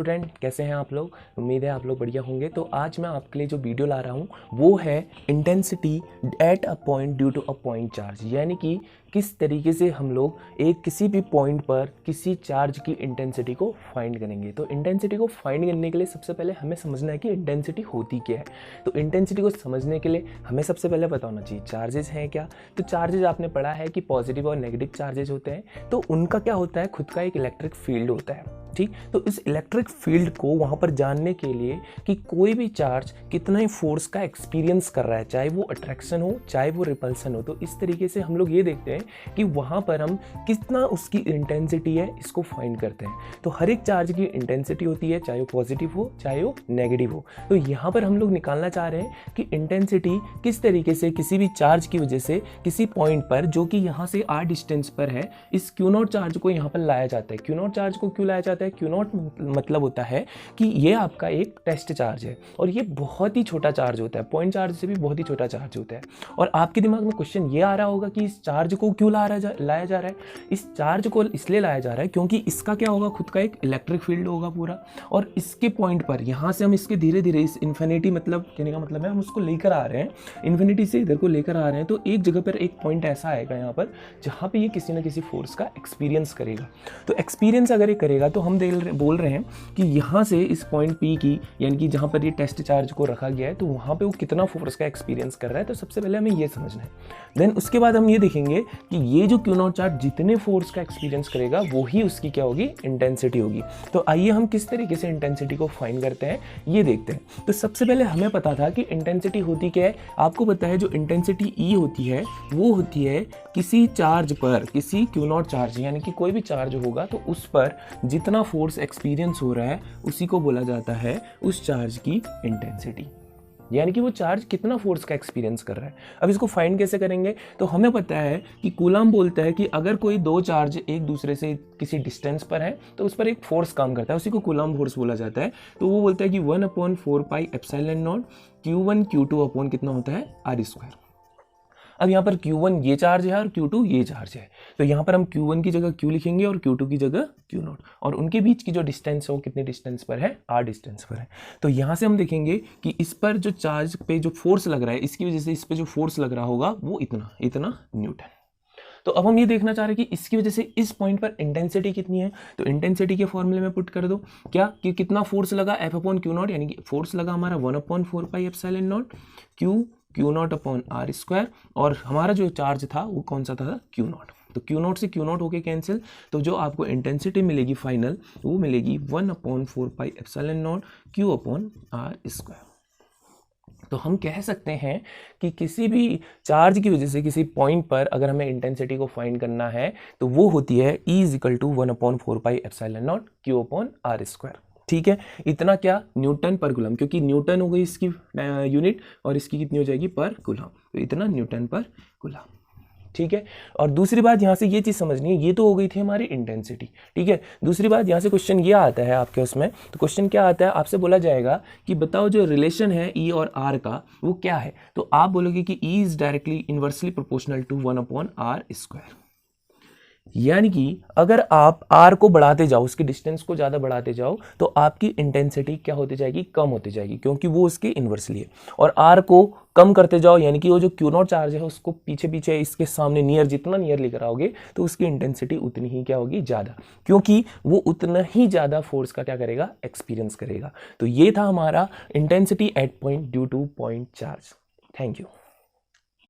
Student, कैसे हैं आप लोग। उम्मीद है आप लोग बढ़िया होंगे। तो आज मैं आपके लिए जो वीडियो ला रहा हूँ वो है intensity at a point due to a point charge, यानी कि किस तरीके से हम लोग एक किसी भी पॉइंट पर किसी चार्ज की इंटेंसिटी को फाइंड करेंगे। तो इंटेंसिटी को फाइंड करने के लिए सबसे पहले हमें समझना है कि इंटेंसिटी होती क्या है। तो इंटेंसिटी को समझने के लिए हमें सबसे पहले पता होना चाहिए चार्जेस हैं क्या। तो चार्जेस आपने पढ़ा है कि पॉजिटिव और नेगेटिव चार्जेस होते हैं, तो उनका क्या होता है, खुद का एक इलेक्ट्रिक फील्ड होता है। ठीक, तो इस इलेक्ट्रिक फील्ड को वहाँ पर जानने के लिए कि कोई भी चार्ज कितना ही फोर्स का एक्सपीरियंस कर रहा है, चाहे वो अट्रैक्शन हो चाहे वो रिपल्सन हो, तो इस तरीके से हम लोग ये देखते हैं कि वहाँ पर हम कितना उसकी इंटेंसिटी है इसको फाइंड करते हैं। तो हर एक चार्ज की इंटेंसिटी होती है, चाहे वो पॉजिटिव हो चाहे वो नेगेटिव हो। तो यहाँ पर हम लोग निकालना चाह रहे हैं कि इंटेंसिटी किस तरीके से किसी भी चार्ज की वजह से किसी पॉइंट पर, जो कि यहाँ से r डिस्टेंस पर है, इस Q0 चार्ज को यहाँ पर लाया जाता है। Q0 चार्ज को क्यों लाया जाता है? Q0 मतलब होता है कि ये आपका एक टेस्ट चार्ज है और ये बहुत ही छोटा चार्ज होता है, पॉइंट चार्ज से भी बहुत ही छोटा चार्ज होता है। और आपके दिमाग में क्वेश्चन ये आ रहा होगा कि इस चार्ज को क्यों लाया जा रहा है। इस चार्ज को इसलिए लाया जा रहा है क्योंकि इसका क्या होगा, खुद का एक इलेक्ट्रिक फील्ड होगा पूरा, और इसके पॉइंट पर यहाँ से हम इसके धीरे धीरे इस इन्फिनिटी, मतलब कहने का मतलब है हम उसको लेकर आ रहे हैं, इन्फिनिटी से इधर को लेकर आ रहे हैं। तो एक जगह पर एक पॉइंट ऐसा आएगा यहाँ पर जहाँ पे ये किसी न किसी फोर्स का एक्सपीरियंस करेगा। तो एक्सपीरियंस अगर ये करेगा तो हम बोल रहे हैं कि यहाँ से इस पॉइंट P की, यानी कि जहाँ पर ये टेस्ट चार्ज को रखा गया है, तो वहाँ पे वो कितना फोर्स का एक्सपीरियंस कर रहा है। तो सबसे पहले हमें ये समझना है। देन उसके बाद हम ये देखेंगे कि ये जो Q0 चार्ज जितने फोर्स का एक्सपीरियंस करेगा वो ही उसकी क्या होगी, इंटेंसिटी होगी। तो आइए हम किस तरीके से इंटेंसिटी को फाइंड करते हैं ये देखते हैं। तो सबसे पहले हमें पता था कि इंटेंसिटी होती क्या है। आपको पता है जो इंटेंसिटी E होती है वो होती है किसी चार्ज पर, किसी Q0 चार्ज, यानी कि कोई भी चार्ज होगा तो उस पर जितना फोर्स एक्सपीरियंस हो रहा है उसी को बोला जाता है उस चार्ज की इंटेंसिटी, यानी कि वो चार्ज कितना फोर्स का एक्सपीरियंस कर रहा है। अब इसको फाइंड कैसे करेंगे? तो हमें पता है कि कूलम्ब बोलता है कि अगर कोई दो चार्ज एक दूसरे से किसी डिस्टेंस पर है तो उस पर एक फोर्स काम करता है, उसी को कूलम्ब फोर्स बोला जाता है। तो वो बोलता है कि 1/4 pi epsilon not Q1 Q2 upon कितना होता है, r²। अब यहाँ पर Q1 ये चार्ज है और Q2 ये चार्ज है, तो यहाँ पर हम Q1 की जगह Q लिखेंगे और Q2 की जगह Q0, और उनके बीच की जो डिस्टेंस है वो कितने डिस्टेंस पर है, r डिस्टेंस पर है। तो यहाँ से हम देखेंगे कि इस पर जो चार्ज पे जो फोर्स लग रहा है, इसकी वजह से इस पे जो फोर्स लग रहा होगा वो इतना न्यूटन। तो अब हम ये देखना चाह रहे हैं कि इसकी वजह से इस पॉइंट पर इंटेंसिटी कितनी है। तो इंटेंसिटी के फॉर्मूले में पुट कर दो क्या, कि कितना फोर्स लगा, F/Q0, यानी कि फोर्स लगा हमारा 1/4 pi epsilon not Q0 upon r², और हमारा जो चार्ज था वो कौन सा था, Q0। तो Q0 से Q0 होके कैंसिल, तो जो आपको इंटेंसिटी मिलेगी फाइनल वो मिलेगी 1/4 pi epsilon not Q upon r²। तो हम कह सकते हैं कि किसी भी चार्ज की वजह से किसी पॉइंट पर अगर हमें इंटेंसिटी को फाइंड करना है तो वो होती है E = 1/4 pi epsilon not Q upon r²। ठीक है, इतना क्या, न्यूटन पर कूलम, क्योंकि न्यूटन हो गई इसकी यूनिट और इसकी कितनी हो जाएगी, पर कूलम, तो इतना न्यूटन पर कूलम। ठीक है, और दूसरी बात यहाँ से ये चीज़ समझनी है, ये तो हो गई थी हमारी इंटेंसिटी। ठीक है, दूसरी बात यहाँ से क्वेश्चन ये आता है आपके उसमें, तो क्वेश्चन क्या आता है, आपसे बोला जाएगा कि बताओ जो रिलेशन है E और R का वो क्या है। तो आप बोलोगे कि E is directly inversely proportional to 1/r², यानी कि अगर आप R को बढ़ाते जाओ, उसके डिस्टेंस को ज़्यादा बढ़ाते जाओ, तो आपकी इंटेंसिटी क्या होती जाएगी, कम होती जाएगी, क्योंकि वो उसके इन्वर्सली है। और R को कम करते जाओ, यानी कि वो जो Q0 चार्ज है उसको पीछे पीछे इसके सामने नियर, जितना नियर लेकर आओगे तो उसकी इंटेंसिटी उतनी ही क्या होगी, ज़्यादा, क्योंकि वो उतना ही ज़्यादा फोर्स का क्या करेगा, एक्सपीरियंस करेगा। तो ये था हमारा intensity at point due two point charge. Thank you.